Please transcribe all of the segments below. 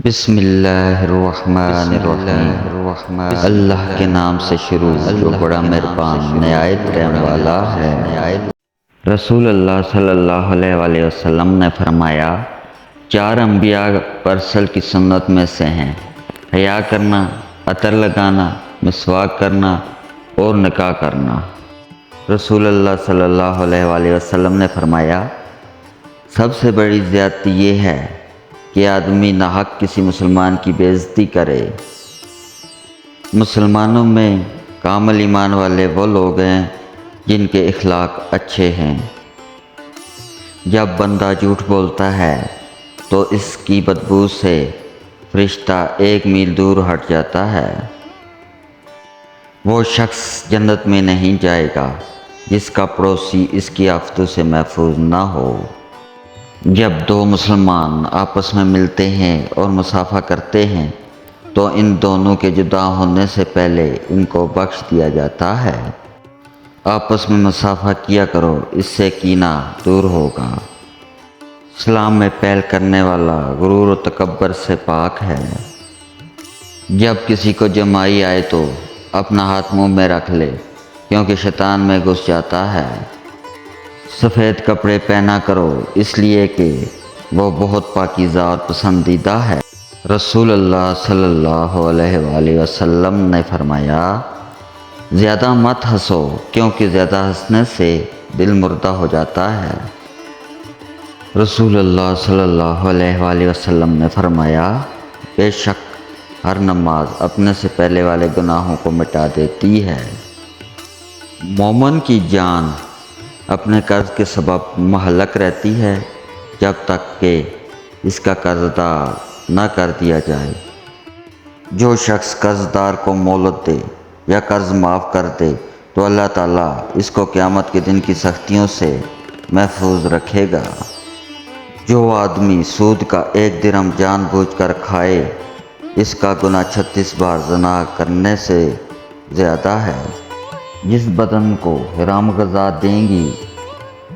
بسم اللہ الرحمن الرحیم۔ اللہ کے نام سے شروع جو بڑا مہربان نہایت رحم والا ہے۔ رسول اللہ صلی اللہ علیہ وآلہ وسلم نے فرمایا، 4 انبیاء پرسل کی سنت میں سے ہیں: حیا کرنا، عطر لگانا، مسواک کرنا اور نکاح کرنا۔ رسول اللہ صلی اللہ علیہ وآلہ وسلم نے فرمایا، سب سے بڑی زیادتی یہ ہے کہ آدمی ناحق کسی مسلمان کی بے عزتی کرے۔ مسلمانوں میں کامل ایمان والے وہ لوگ ہیں جن کے اخلاق اچھے ہیں۔ جب بندہ جھوٹ بولتا ہے تو اس کی بدبو سے فرشتہ 1 میل دور ہٹ جاتا ہے۔ وہ شخص جنت میں نہیں جائے گا جس کا پڑوسی اس کی آفتوں سے محفوظ نہ ہو۔ جب 2 مسلمان آپس میں ملتے ہیں اور مصافحہ کرتے ہیں تو ان دونوں کے جدا ہونے سے پہلے ان کو بخش دیا جاتا ہے۔ آپس میں مصافحہ کیا کرو، اس سے کینہ دور ہوگا۔ اسلام میں پہل کرنے والا غرور و تکبر سے پاک ہے۔ جب کسی کو جمائی آئے تو اپنا ہاتھ منہ میں رکھ لے، کیونکہ شیطان میں گھس جاتا ہے۔ سفید کپڑے پہنا کرو، اس لیے کہ وہ بہت پاکیزہ اور پسندیدہ ہے۔ رسول اللہ صلی اللہ علیہ وآلہ وسلم نے فرمایا، زیادہ مت ہنسو کیونکہ زیادہ ہنسنے سے دل مردہ ہو جاتا ہے۔ رسول اللہ صلی اللہ علیہ وآلہ وسلم نے فرمایا، بے شک ہر نماز اپنے سے پہلے والے گناہوں کو مٹا دیتی ہے۔ مومن کی جان اپنے قرض کے سبب مہلک رہتی ہے جب تک کہ اس کا قرض ادا نہ کر دیا جائے۔ جو شخص قرض دار کو مہلت دے یا قرض معاف کر دے تو اللہ تعالیٰ اس کو قیامت کے دن کی سختیوں سے محفوظ رکھے گا۔ جو آدمی سود کا 1 درہم جان بوجھ کر کھائے، اس کا گناہ 36 بار زنا کرنے سے زیادہ ہے۔ جس بدن کو حرام غذا دیں گی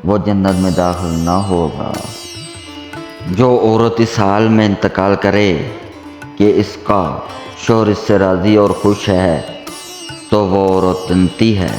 وہ جنت میں داخل نہ ہوگا۔ جو عورت اس حال میں انتقال کرے کہ اس کا شوہر اس سے راضی اور خوش ہے تو وہ عورت جنتی ہے۔